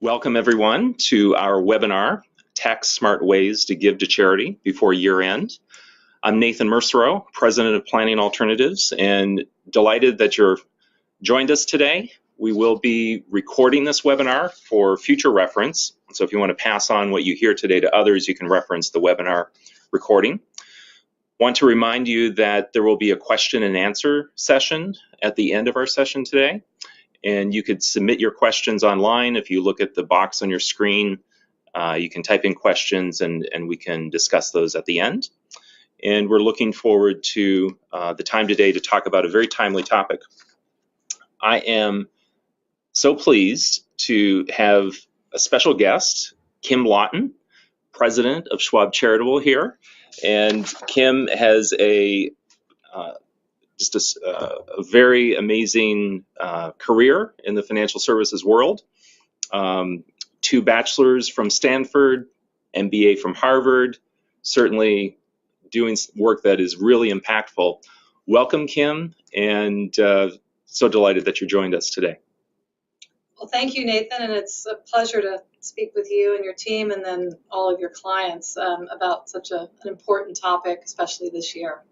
Welcome everyone to our webinar, Tax Smart Ways to Give to Charity Before Year End. I'm Nathan Mercereau, President of Planning Alternatives, and delighted that you're joined us today. We will be recording this webinar for future reference. So if you want to pass on what you hear today to others, you can reference the webinar recording. Want to remind you that there will be a question and answer session at the end of our session today. And you could submit your questions online. If you look at the box on your screen, you can type in questions and we can discuss those at the end. And we're looking forward to the time today to talk about a very timely topic. I am so pleased to have a special guest, Kim Lawton, President of Schwab Charitable here. And Kim has just a very amazing career in the financial services world. 2 bachelors from Stanford, MBA from Harvard, certainly doing work that is really impactful. Welcome, Kim, and so delighted that you joined us today. Well, thank you, Nathan, and it's a pleasure to speak with you and your team and then all of your clients about such an important topic, especially this year.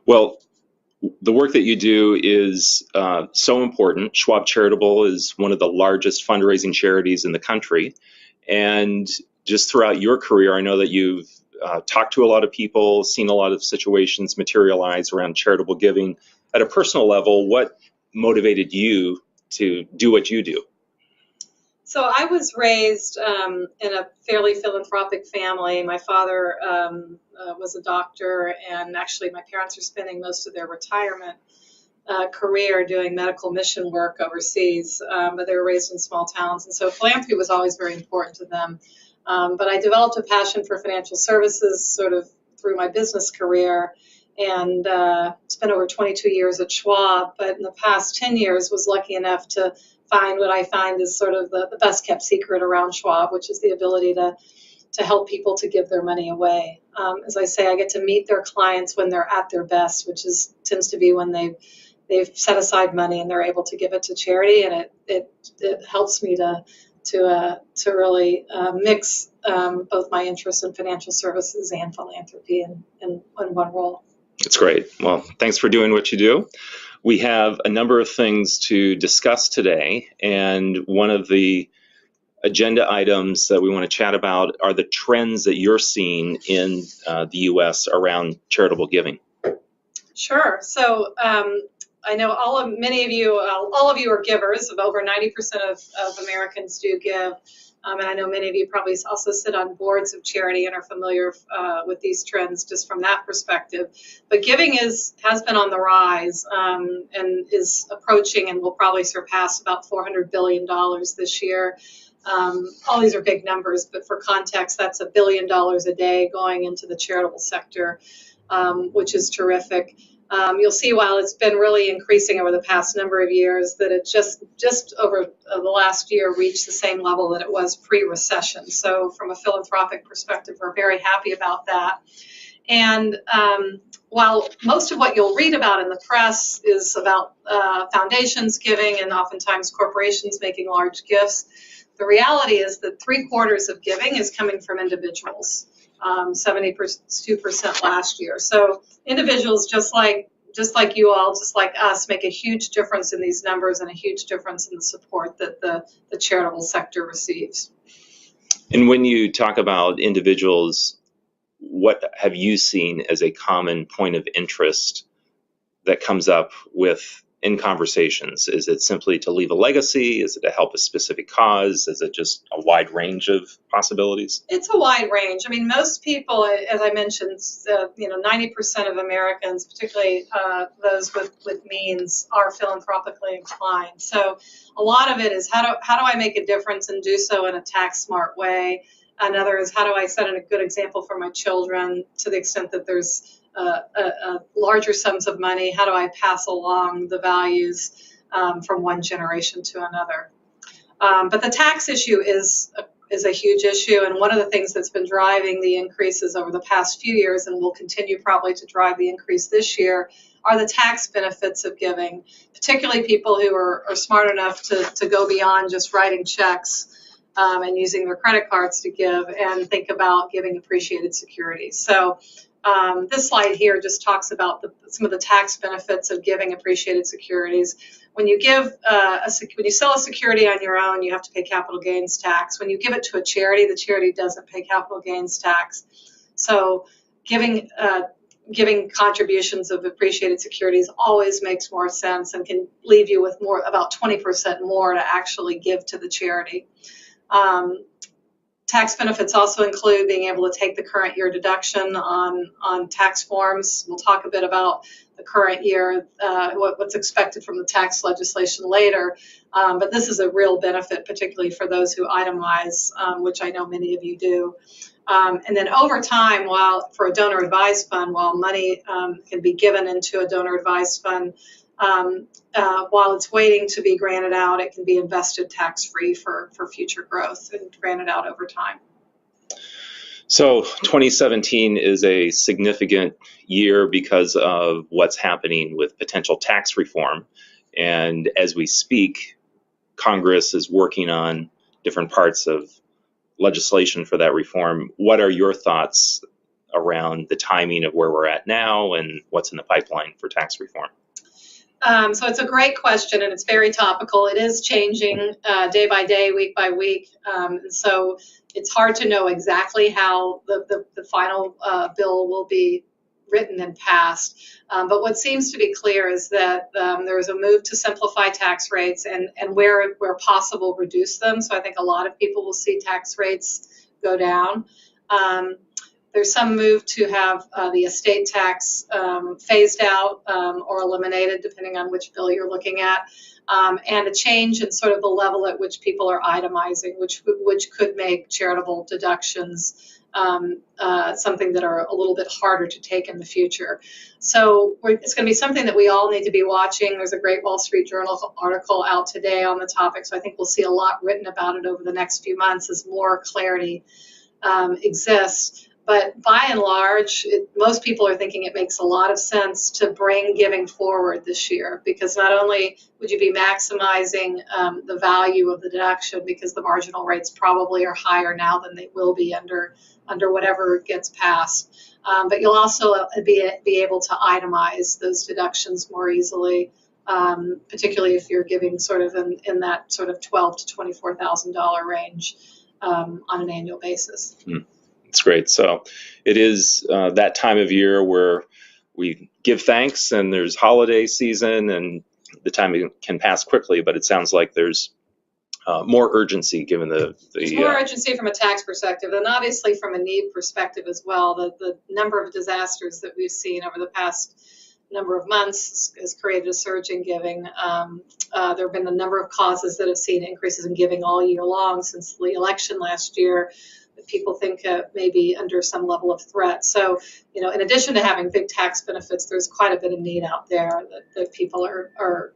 Well, the work that you do is so important. Schwab Charitable is one of the largest fundraising charities in the country. And just throughout your career, I know that you've talked to a lot of people, seen a lot of situations materialize around charitable giving. At a personal level, what motivated you to do what you do? So I was raised in a fairly philanthropic family. My father was a doctor, and actually my parents are spending most of their retirement career doing medical mission work overseas, but they were raised in small towns, and so philanthropy was always very important to them. But I developed a passion for financial services sort of through my business career, and spent over 22 years at Schwab, but in the past 10 years was lucky enough to find what I find is sort of the best kept secret around Schwab, which is the ability to help people to give their money away. As I say, I get to meet their clients when they're at their best, which tends to be when they've set aside money and they're able to give it to charity, and it helps me to really mix both my interest in financial services and philanthropy in one role. That's great. Well, thanks for doing what you do. We have a number of things to discuss today, and one of the agenda items that we want to chat about are the trends that you're seeing in the U.S. around charitable giving. Sure. So I know many of you, all of you are givers. Of over 90% of Americans do give. And I know many of you probably also sit on boards of charity and are familiar with these trends just from that perspective. But giving has been on the rise and is approaching and will probably surpass about $400 billion this year. All these are big numbers, but for context, that's $1 billion a day going into the charitable sector, which is terrific. You'll see while it's been really increasing over the past number of years that it just over the last year reached the same level that it was pre-recession. So from a philanthropic perspective, we're very happy about that. And while most of what you'll read about in the press is about foundations giving and oftentimes corporations making large gifts, the reality is that 3/4 of giving is coming from individuals. 72% last year. So individuals just like you all, just like us, make a huge difference in these numbers and a huge difference in the support that the charitable sector receives. And when you talk about individuals, what have you seen as a common point of interest that comes up in conversations? Is it simply to leave a legacy? Is it to help a specific cause? Is it just a wide range of possibilities? It's a wide range. I mean, most people, as I mentioned, 90% of Americans, particularly those with means, are philanthropically inclined. So a lot of it is how do I make a difference and do so in a tax smart way? Another is how do I set a good example for my children to the extent that there's larger sums of money? How do I pass along the values from one generation to another? But the tax issue is a huge issue, and one of the things that's been driving the increases over the past few years and will continue probably to drive the increase this year are the tax benefits of giving, particularly people who are smart enough to go beyond just writing checks and using their credit cards to give, and think about giving appreciated securities. So this slide here just talks about some of the tax benefits of giving appreciated securities. When you give when you sell a security on your own, you have to pay capital gains tax. When you give it to a charity, the charity doesn't pay capital gains tax. So giving contributions of appreciated securities always makes more sense and can leave you with about 20% more to actually give to the charity. Tax benefits also include being able to take the current year deduction on tax forms. We'll talk a bit about the current year, what's expected from the tax legislation later, but this is a real benefit, particularly for those who itemize, which I know many of you do. And then over time, for a donor-advised fund, while money can be given into a donor-advised fund, while it's waiting to be granted out, it can be invested tax-free for future growth and granted out over time. So 2017 is a significant year because of what's happening with potential tax reform. And as we speak, Congress is working on different parts of legislation for that reform. What are your thoughts around the timing of where we're at now and what's in the pipeline for tax reform? So it's a great question, and it's very topical. It is changing day by day, week by week, and so it's hard to know exactly how the final bill will be written and passed. But what seems to be clear is that there is a move to simplify tax rates and where possible, reduce them. So I think a lot of people will see tax rates go down. There's some move to have the estate tax phased out or eliminated, depending on which bill you're looking at, and a change in sort of the level at which people are itemizing, which could make charitable deductions something that are a little bit harder to take in the future. So it's going to be something that we all need to be watching. There's a great Wall Street Journal article out today on the topic, so I think we'll see a lot written about it over the next few months as more clarity exists. But by and large, most people are thinking it makes a lot of sense to bring giving forward this year, because not only would you be maximizing the value of the deduction, because the marginal rates probably are higher now than they will be under whatever gets passed, but you'll also be able to itemize those deductions more easily, particularly if you're giving sort of in that sort of $12,000 to $24,000 range on an annual basis. That's great. So it is that time of year where we give thanks, and there's holiday season, and the time can pass quickly, but it sounds like there's more urgency given the more urgency from a tax perspective, and obviously from a need perspective as well. The number of disasters that we've seen over the past number of months has created a surge in giving. There have been a number of causes that have seen increases in giving all year long since the election last year, that people think may be under some level of threat. So, in addition to having big tax benefits, there's quite a bit of need out there that people are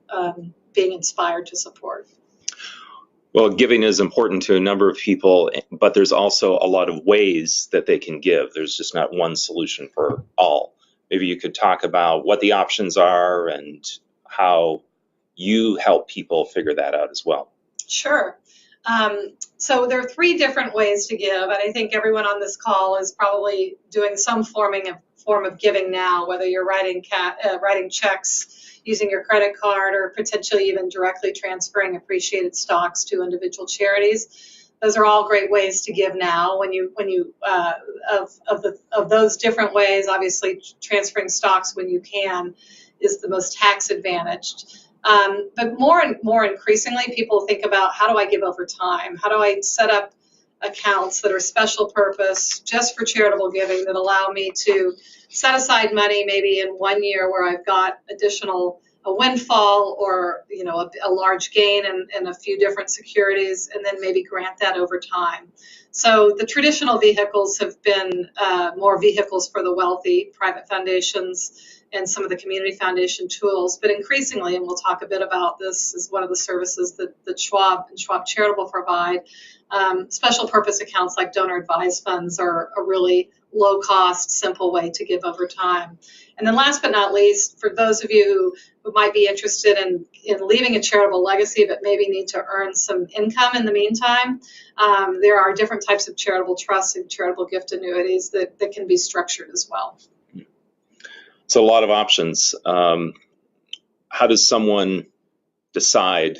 being inspired to support. Well, giving is important to a number of people, but there's also a lot of ways that they can give. There's just not one solution for all. Maybe you could talk about what the options are and how you help people figure that out as well. Sure. So there are 3 different ways to give, and I think everyone on this call is probably doing some form of giving now, whether you're writing checks using your credit card or potentially even directly transferring appreciated stocks to individual charities. Those are all great ways to give now. Of those different ways, obviously transferring stocks when you can is the most tax advantaged. But more increasingly, people think about, how do I give over time? How do I set up accounts that are special purpose just for charitable giving that allow me to set aside money maybe in 1 year where I've got a windfall or a large gain in a few different securities, and then maybe grant that over time. So the traditional vehicles have been more vehicles for the wealthy, private foundations and some of the community foundation tools. But increasingly, and we'll talk a bit about this, is one of the services that Schwab and Schwab Charitable provide. Special purpose accounts like donor-advised funds are a really low-cost, simple way to give over time. And then last but not least, for those of you who might be interested in leaving a charitable legacy but maybe need to earn some income in the meantime, there are different types of charitable trusts and charitable gift annuities that can be structured as well. So a lot of options. How does someone decide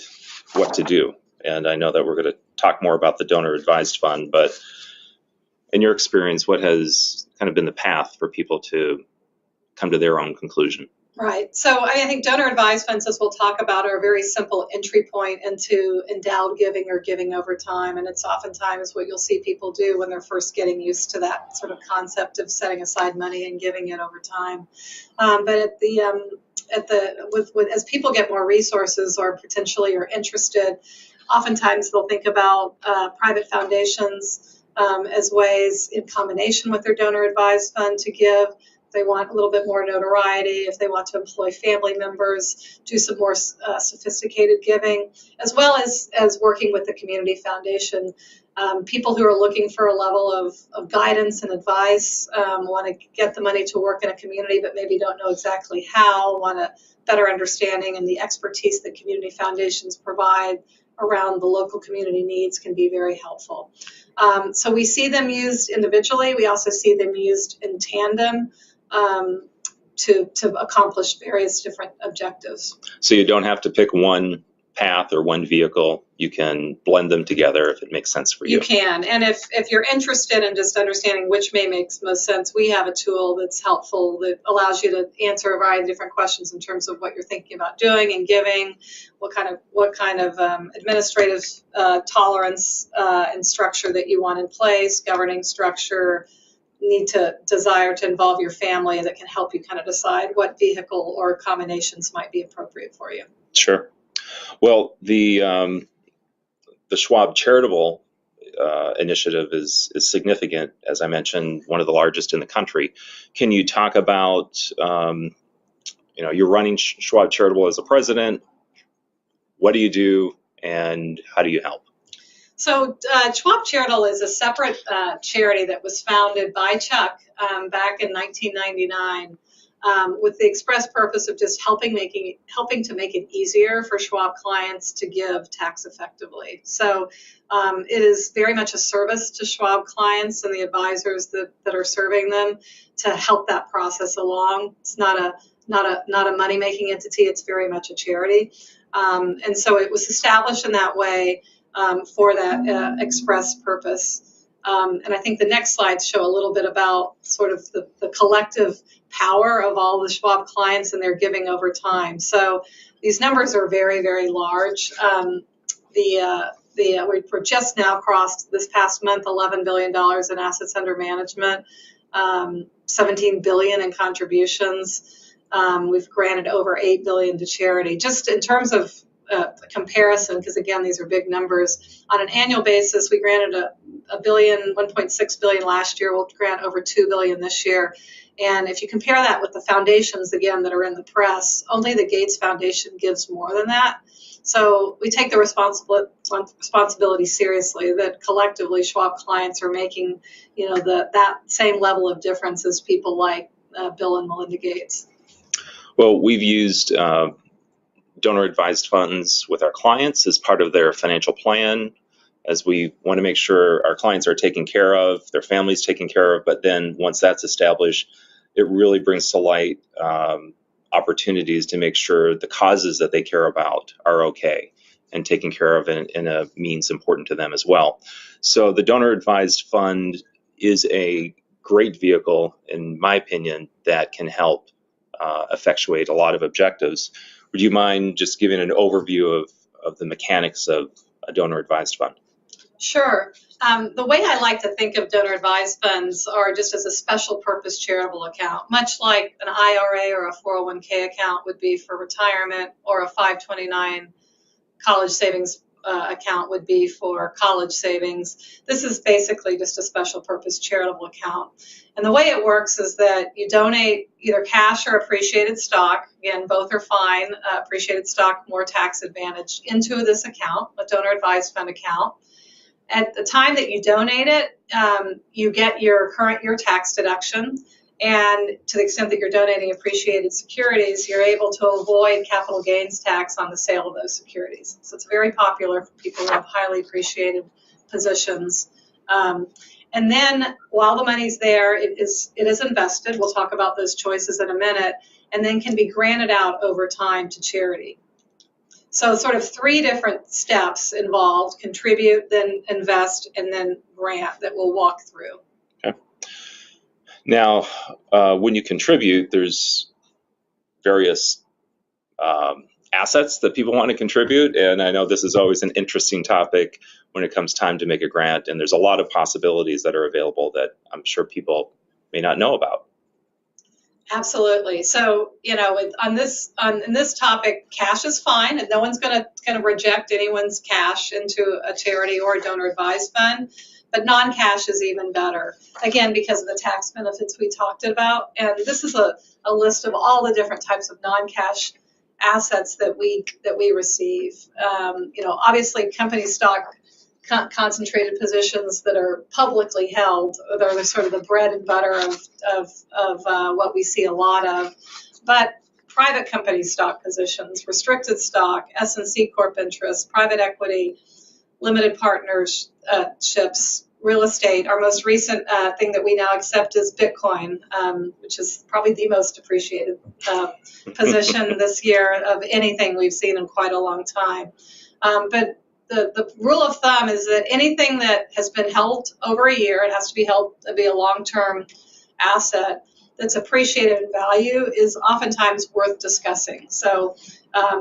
what to do? And I know that we're going to talk more about the donor advised fund, but in your experience, what has kind of been the path for people to come to their own conclusion? Right. So I think donor advised funds, as we'll talk about, are a very simple entry point into endowed giving or giving over time. And it's oftentimes what you'll see people do when they're first getting used to that sort of concept of setting aside money and giving it over time. But as people get more resources or potentially are interested, oftentimes they'll think about private foundations as ways in combination with their donor advised fund to give. If they want a little bit more notoriety, if they want to employ family members, do some more sophisticated giving, as well as working with the community foundation. People who are looking for a level of guidance and advice, want to get the money to work in a community but maybe don't know exactly how, want a better understanding, and the expertise that community foundations provide around the local community needs can be very helpful. So we see them used individually. We also see them used in tandem to accomplish various different objectives. So you don't have to pick one path or one vehicle. You can blend them together if it makes sense for you. You can. And if you're interested in just understanding which makes most sense, we have a tool that's helpful that allows you to answer a variety of different questions in terms of what you're thinking about doing and giving, what kind of administrative tolerance and structure that you want in place, governing structure, desire to involve your family, that can help you kind of decide what vehicle or combinations might be appropriate for you. Sure. Well, the Schwab Charitable initiative is significant, as I mentioned, one of the largest in the country. Can you talk about, you're running Schwab Charitable as a president. What do you do, and how do you help? So Schwab Charitable is a separate charity that was founded by Chuck back in 1999 with the express purpose of just helping to make it easier for Schwab clients to give tax effectively. So it is very much a service to Schwab clients and the advisors that are serving them to help that process along. It's not a money-making entity. It's very much a charity. And so it was established in that way for that express purpose. And I think the next slides show a little bit about sort of the collective power of all the Schwab clients and their giving over time. So these numbers are very, very large. We're just now crossed this past month $11 billion in assets under management, $17 billion in contributions. We've granted over $8 billion to charity. Just in terms of comparison, because again, these are big numbers. On an annual basis, we granted $1.6 billion last year. We'll grant over $2 billion this year. And if you compare that with the foundations, again, that are in the press, only the Gates Foundation gives more than that. So we take the responsibility seriously that collectively Schwab clients are making, that same level of difference as people like Bill and Melinda Gates. Well, we've used donor advised funds with our clients as part of their financial plan, as we want to make sure our clients are taken care of, their families taken care of. But then once that's established, it really brings to light opportunities to make sure the causes that they care about are okay and taken care of in a means important to them as well. So the donor advised fund is a great vehicle, in my opinion, that can help effectuate a lot of objectives. Would you mind just giving an overview of the mechanics of a donor advised fund? Sure. The way I like to think of donor advised funds are just as a special purpose charitable account, much like an IRA or a 401k account would be for retirement, or a 529 college savings account would be for college savings. This is basically just a special purpose charitable account. And the way it works is that you donate either cash or appreciated stock. Again, both are fine. Appreciated stock, more tax advantage, into this account, a donor advised fund account. At the time that you donate it, you get your current year tax deduction. And to the extent that you're donating appreciated securities, you're able to avoid capital gains tax on the sale of those securities. So it's very popular for people who have highly appreciated positions. And then while the money's there, it is invested. We'll talk about those choices in a minute, and then can be granted out over time to charity. So sort of three different steps involved: contribute, then invest, and then grant, that we'll walk through. Okay. Now, when you contribute, there's various assets that people want to contribute, and I know this is always an interesting topic when it comes time to make a grant, and there's a lot of possibilities that are available that I'm sure people may not know about. Absolutely. So, you know, in this topic, cash is fine, and no one's going to reject anyone's cash into a charity or a donor advised fund. But non-cash is even better, again, because of the tax benefits we talked about. And this is a list of all the different types of non-cash assets that we receive. You know, obviously, company stock, concentrated positions that are publicly held, they're sort of the bread and butter of what we see a lot of. But private company stock positions, restricted stock, S&C Corp interest, private equity, limited partnerships, real estate. Our most recent thing that we now accept is Bitcoin, which is probably the most appreciated position this year of anything we've seen in quite a long time. But the rule of thumb is that anything that has been held over a year, it has to be held to be a long-term asset that's appreciated in value, is oftentimes worth discussing. So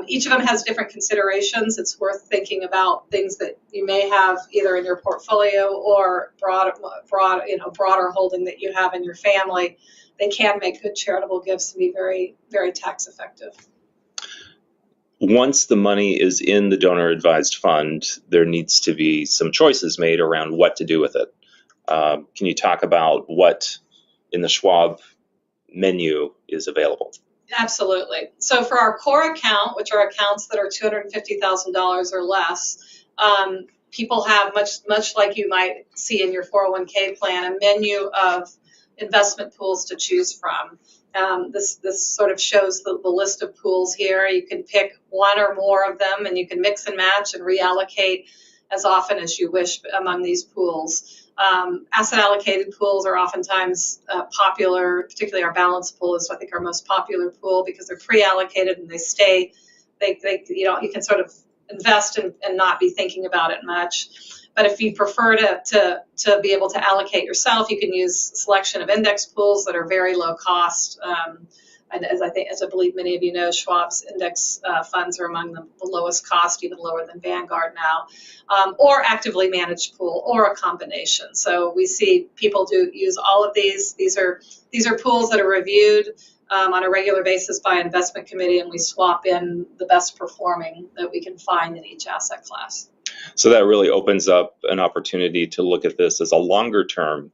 each of them has different considerations. It's worth thinking about things that you may have either in your portfolio or broader holding that you have in your family. They can make good charitable gifts and be very, very tax effective. Once the money is in the donor advised fund, there needs to be some choices made around what to do with it. Can you talk about what in the Schwab menu is available? Absolutely. So for our core account, which are accounts that are $250,000 or less, people have, much like you might see in your 401k plan, a menu of investment pools to choose from. This sort of shows the list of pools here. You can pick one or more of them, and you can mix and match and reallocate as often as you wish among these pools. Asset allocated pools are oftentimes popular, particularly our balance pool is, I think, our most popular pool because they're pre-allocated and you can sort of invest and not be thinking about it much. But if you prefer to be able to allocate yourself, you can use a selection of index pools that are very low cost. And as I believe many of you know, Schwab's index funds are among the lowest cost, even lower than Vanguard now, or actively managed pool, or a combination. So we see people use all of these. These are pools that are reviewed on a regular basis by investment committee, and we swap in the best performing that we can find in each asset class. So that really opens up an opportunity to look at this as a longer term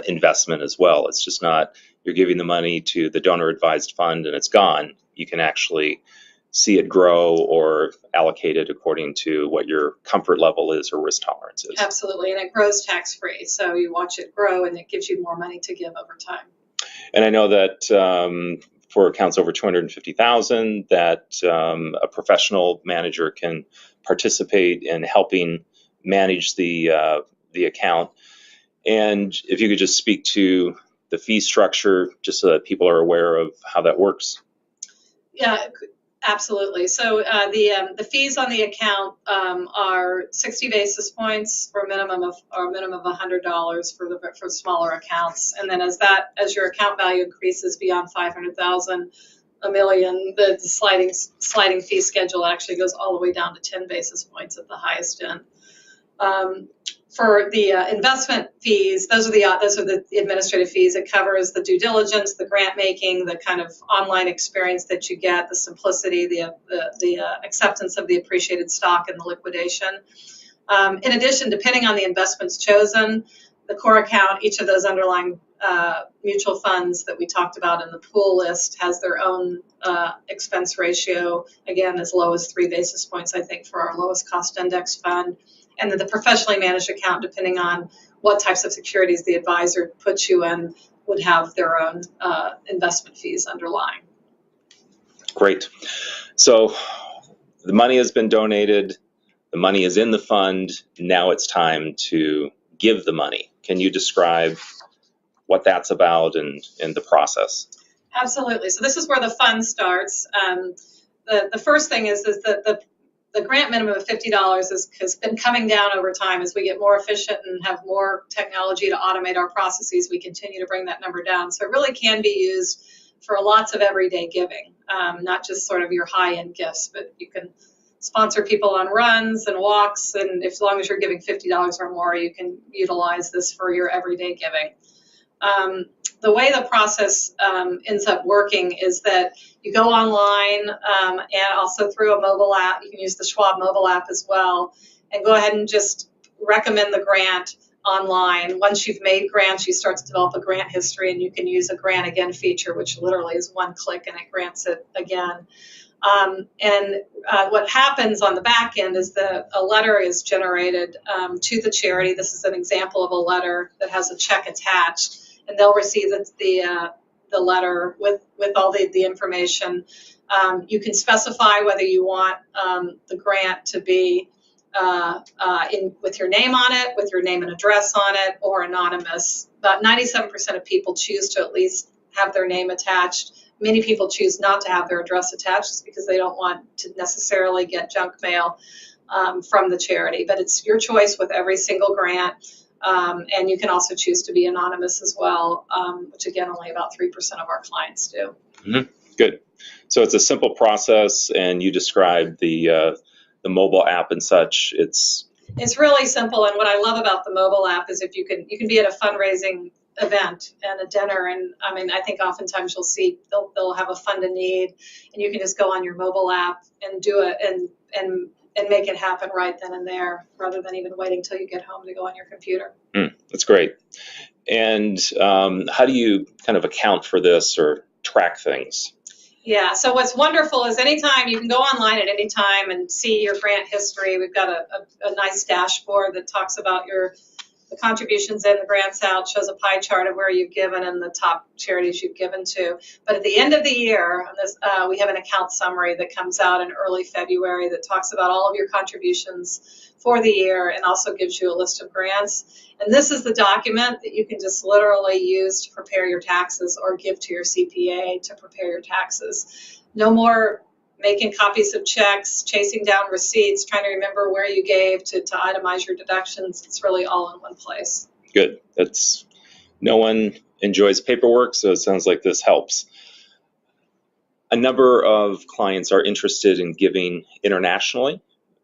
investment as well. It's just not you're giving the money to the donor advised fund and it's gone. You can actually see it grow or allocate it according to what your comfort level is or risk tolerance is. Absolutely, and it grows tax free. So you watch it grow and it gives you more money to give over time. And I know that for accounts over $250,000, that a professional manager can participate in helping manage the account. And if you could just speak to the fee structure, just so that people are aware of how that works. Yeah, absolutely. So the fees on the account are 60 basis points for a minimum of $100 for smaller accounts, and then as your account value increases beyond $500,000, $1 million, the sliding fee schedule actually goes all the way down to 10 basis points at the highest end. For the investment fees, those are the administrative fees. It covers the due diligence, the grant making, the kind of online experience that you get, the simplicity, the acceptance of the appreciated stock and the liquidation. In addition, depending on the investments chosen, the core account, each of those underlying mutual funds that we talked about in the pool list has their own expense ratio, again, as low as 3 basis points, I think, for our lowest cost index fund. And then the professionally managed account, depending on what types of securities the advisor puts you in, would have their own investment fees underlying. Great. So the money has been donated, the money is in the fund, now it's time to give the money. Can you describe what that's about and the process? Absolutely. So this is where the fund starts. The first thing is that the grant minimum of $50 has been coming down over time as we get more efficient and have more technology to automate our processes. We continue to bring that number down. So it really can be used for lots of everyday giving, not just sort of your high-end gifts, but you can sponsor people on runs and walks, and as long as you're giving $50 or more, you can utilize this for your everyday giving. The way the process ends up working is that you go online and also through a mobile app. You can use the Schwab mobile app as well, and go ahead and just recommend the grant online. Once you've made grants, you start to develop a grant history, and you can use a grant again feature, which literally is one click and it grants it again. What happens on the back end is that a letter is generated to the charity. This is an example of a letter that has a check attached, and they'll receive the letter with all the information. You can specify whether you want the grant to be with your name on it, with your name and address on it, or anonymous. About 97% of people choose to at least have their name attached. Many people choose not to have their address attached just because they don't want to necessarily get junk mail from the charity. But it's your choice with every single grant. And you can also choose to be anonymous as well, which again, only about 3% of our clients do. Mm-hmm. Good. So it's a simple process, and you described the mobile app and such. It's really simple, and what I love about the mobile app is if you can be at a fundraising event and a dinner, and I mean, I think oftentimes you'll see they'll have a fund in need, and you can just go on your mobile app and do it and make it happen right then and there, rather than even waiting till you get home to go on your computer. That's great. And how do you kind of account for this or track things? Yeah, so what's wonderful is anytime you can go online at any time and see your grant history. We've got a nice dashboard that talks about the contributions in, the grants out, shows a pie chart of where you've given and the top charities you've given to. But at the end of the year, we have an account summary that comes out in early February that talks about all of your contributions for the year and also gives you a list of grants. And this is the document that you can just literally use to prepare your taxes or give to your CPA to prepare your taxes. No more making copies of checks, chasing down receipts, trying to remember where you gave to itemize your deductions. It's really all in one place. Good. No one enjoys paperwork, so it sounds like this helps. A number of clients are interested in giving internationally.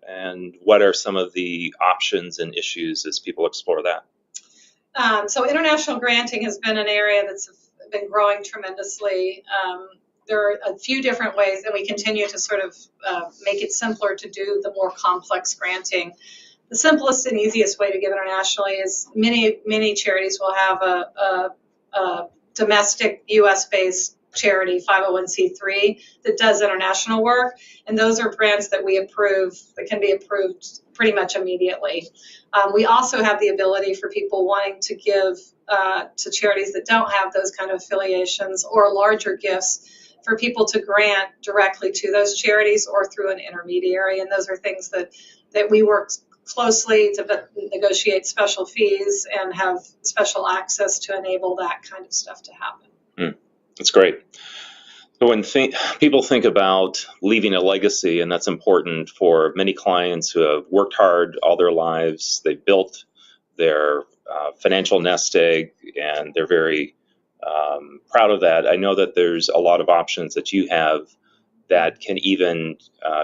And what are some of the options and issues as people explore that? So international granting has been an area that's been growing tremendously. There are a few different ways, and we continue to sort of make it simpler to do the more complex granting. The simplest and easiest way to give internationally is many charities will have a domestic U.S.-based charity, 501c3, that does international work, and those are grants that we approve, that can be approved pretty much immediately. We also have the ability for people wanting to give to charities that don't have those kind of affiliations or larger gifts for people to grant directly to those charities or through an intermediary, and those are things that we work closely to negotiate special fees and have special access to enable that kind of stuff to happen. That's great. So when people think about leaving a legacy, and that's important for many clients who have worked hard all their lives, they've built their financial nest egg, and they're very proud of that. I know that there's a lot of options that you have that can even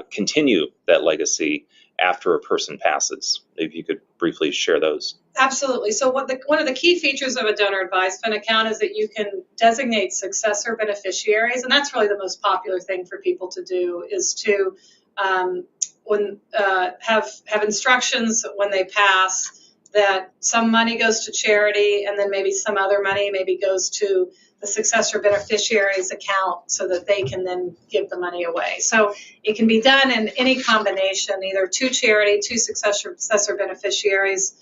continue that legacy after a person passes. If you could briefly share those. Absolutely. So one of the key features of a donor advised fund account is that you can designate successor beneficiaries, and that's really the most popular thing for people to do, is to have instructions when they pass that some money goes to charity, and then maybe some other money maybe goes to the successor beneficiaries account so that they can then give the money away. So it can be done in any combination, either to charity, to successor beneficiaries,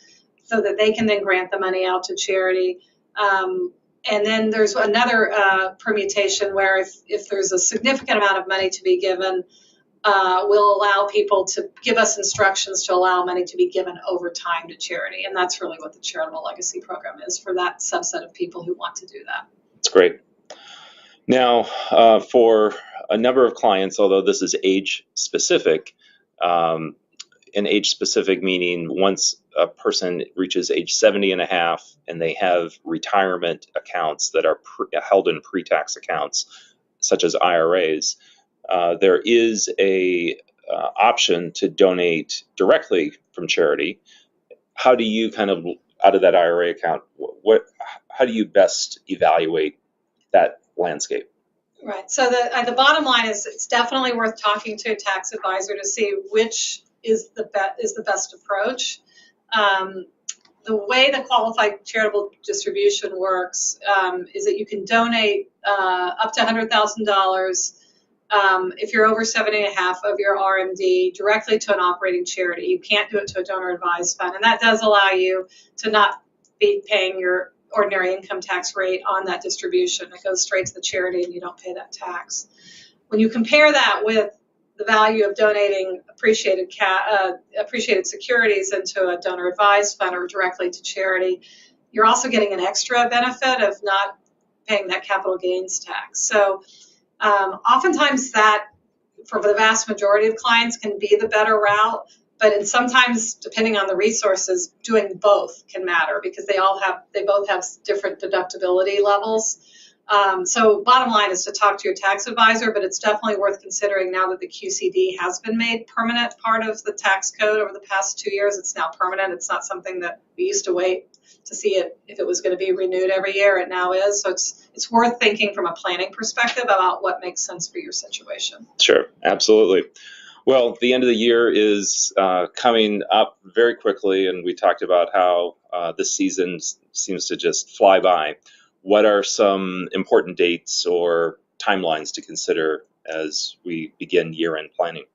so that they can then grant the money out to charity. And then there's another permutation where if there's a significant amount of money to be given, we'll allow people to give us instructions to allow money to be given over time to charity. And that's really what the Charitable Legacy Program is for that subset of people who want to do that. That's great. Now, for a number of clients, although this is age specific, and age specific meaning once a person reaches age 70 and a half and they have retirement accounts that are held in pre-tax accounts, such as IRAs, there is a option to donate directly from charity. How do you kind of, out of that IRA account, how do you best evaluate that landscape? Right. So the bottom line is it's definitely worth talking to a tax advisor to see which is the best approach. The way the qualified charitable distribution works is that you can donate up to $100,000 if you're over 70 and a half of your RMD directly to an operating charity. You can't do it to a donor advised fund, and that does allow you to not be paying your ordinary income tax rate on that distribution. It goes straight to the charity and you don't pay that tax. When you compare that with the value of donating appreciated securities into a donor advised fund or directly to charity, you're also getting an extra benefit of not paying that capital gains tax. So oftentimes that, for the vast majority of clients, can be the better route. But sometimes, depending on the resources, doing both can matter because they both have different deductibility levels. So bottom line is to talk to your tax advisor, but it's definitely worth considering now that the QCD has been made permanent part of the tax code over the past 2 years. It's now permanent. It's not something that we used to wait to see it if it was going to be renewed every year. It now is. So it's worth thinking from a planning perspective about what makes sense for your situation. Sure, absolutely. Well, the end of the year is coming up very quickly, and we talked about how this season seems to just fly by. What are some important dates or timelines to consider as we begin year-end planning?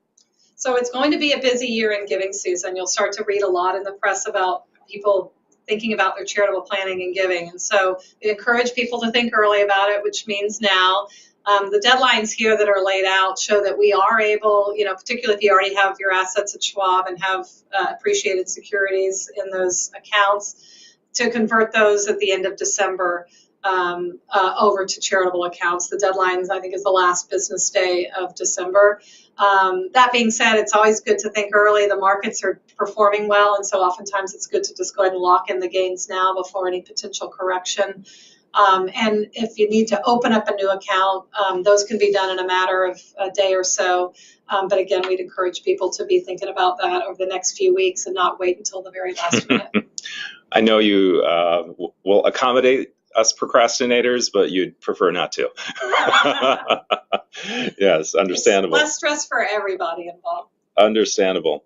So it's going to be a busy year-end giving season. You'll start to read a lot in the press about people thinking about their charitable planning and giving. And so we encourage people to think early about it, which means now. The deadlines here that are laid out show that we are able, particularly if you already have your assets at Schwab and have appreciated securities in those accounts, to convert those at the end of December over to charitable accounts. The deadline, I think, is the last business day of December. That being said, it's always good to think early. The markets are performing well, and so oftentimes it's good to just go ahead and lock in the gains now before any potential correction. And if you need to open up a new account, those can be done in a matter of a day or so. But again, we'd encourage people to be thinking about that over the next few weeks and not wait until the very last minute. I know you will accommodate us procrastinators, but you'd prefer not to. Yes, understandable. It's less stress for everybody involved. Understandable.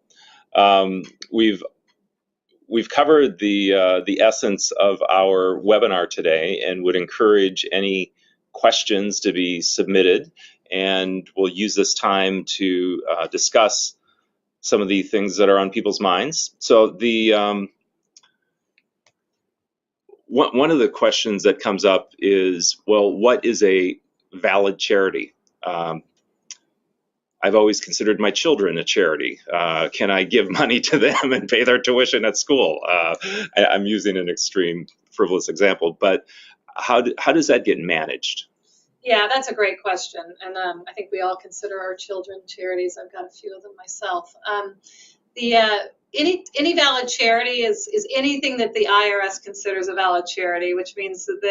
We've covered the essence of our webinar today and would encourage any questions to be submitted, and we'll use this time to discuss some of the things that are on people's minds. So one of the questions that comes up is, well, what is a valid charity? I've always considered my children a charity. Can I give money to them and pay their tuition at school? I'm using an extreme, frivolous example, but how does that get managed? Yeah, that's a great question, and I think we all consider our children charities. I've got a few of them myself. Any valid charity is anything that the IRS considers a valid charity, which means that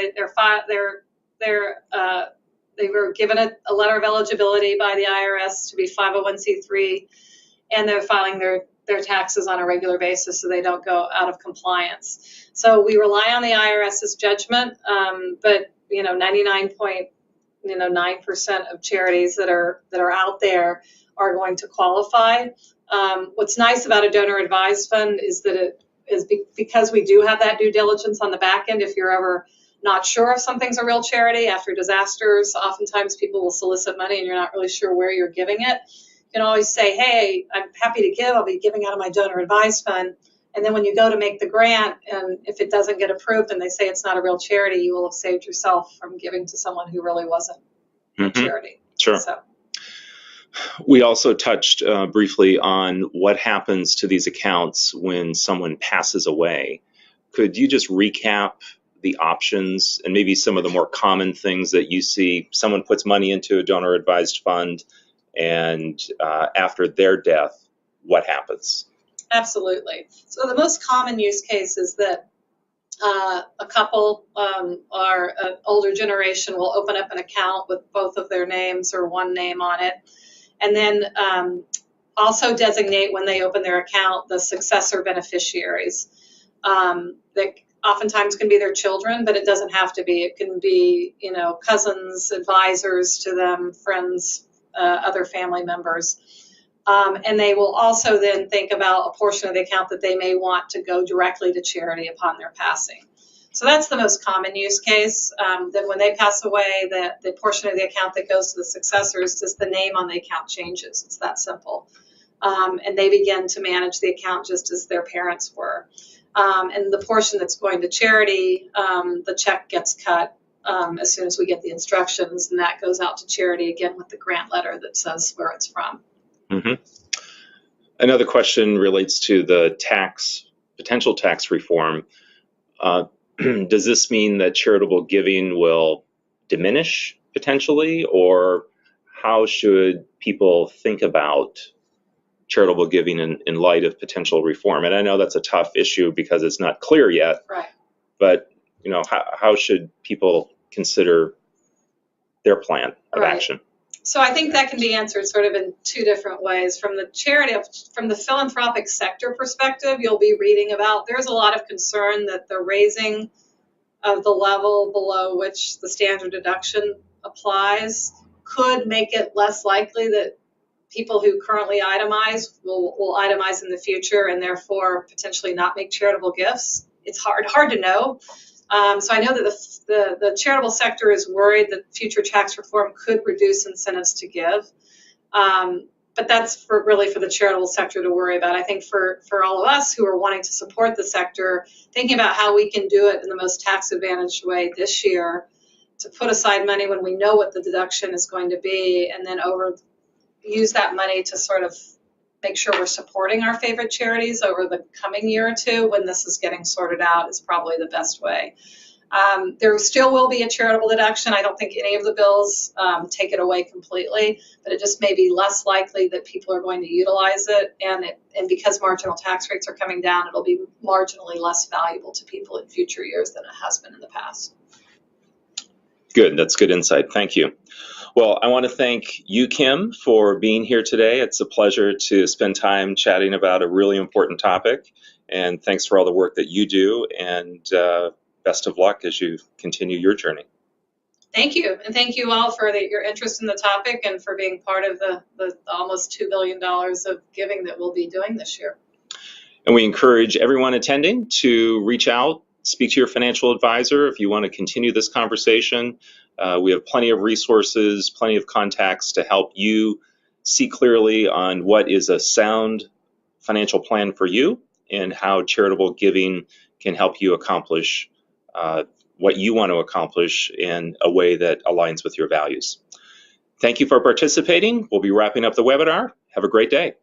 they were given a letter of eligibility by the IRS to be 501c3, and they're filing their their taxes on a regular basis so they don't go out of compliance. So we rely on the IRS's judgment, but 99.9% of charities that are out there are going to qualify. What's nice about a donor advised fund is that it is because we do have that due diligence on the back end. If you're ever not sure if something's a real charity after disasters, oftentimes people will solicit money and you're not really sure where you're giving it. You can always say, hey, I'm happy to give. I'll be giving out of my donor advised fund. And then when you go to make the grant, and if it doesn't get approved and they say it's not a real charity, you will have saved yourself from giving to someone who really wasn't a charity. Sure. So. We also touched briefly on what happens to these accounts when someone passes away. Could you just recap the options and maybe some of the more common things that you see? Someone puts money into a donor advised fund, and after their death, what happens? Absolutely. So the most common use case is that a couple or an older generation will open up an account with both of their names or one name on it, and then also designate when they open their account the successor beneficiaries. That oftentimes can be their children, but it doesn't have to be. It can be, cousins, advisors to them, friends, other family members. And they will also then think about a portion of the account that they may want to go directly to charity upon their passing. So that's the most common use case. Then when they pass away, the portion of the account that goes to the successors, just the name on the account changes. It's that simple. And they begin to manage the account just as their parents were. And the portion that's going to charity, the check gets cut as soon as we get the instructions, and that goes out to charity again with the grant letter that says where it's from. Mm-hmm. Another question relates to the potential tax reform. Does this mean that charitable giving will diminish potentially, or how should people think about charitable giving in light of potential reform? And I know that's a tough issue because it's not clear yet, right? But how should people consider their plan of action? So I think that can be answered sort of in two different ways. From the philanthropic sector perspective, you'll be reading about, there's a lot of concern that the raising of the level below which the standard deduction applies could make it less likely that people who currently itemize will itemize in the future and therefore potentially not make charitable gifts. It's hard to know. So I know that the charitable sector is worried that future tax reform could reduce incentives to give. But that's really for the charitable sector to worry about. I think for all of us who are wanting to support the sector, thinking about how we can do it in the most tax advantaged way this year, to put aside money when we know what the deduction is going to be, and then use that money to sort of make sure we're supporting our favorite charities over the coming year or two when this is getting sorted out is probably the best way. There still will be a charitable deduction. I don't think any of the bills take it away completely, but it just may be less likely that people are going to utilize it. And because marginal tax rates are coming down, it'll be marginally less valuable to people in future years than it has been in the past. Good. That's good insight. Thank you. Well, I want to thank you, Kim, for being here today. It's a pleasure to spend time chatting about a really important topic. And thanks for all the work that you do. And best of luck as you continue your journey. Thank you. And thank you all for your interest in the topic and for being part of the almost $2 billion of giving that we'll be doing this year. And we encourage everyone attending to reach out, speak to your financial advisor if you want to continue this conversation. We have plenty of resources, plenty of contacts to help you see clearly on what is a sound financial plan for you and how charitable giving can help you accomplish what you want to accomplish in a way that aligns with your values. Thank you for participating. We'll be wrapping up the webinar. Have a great day.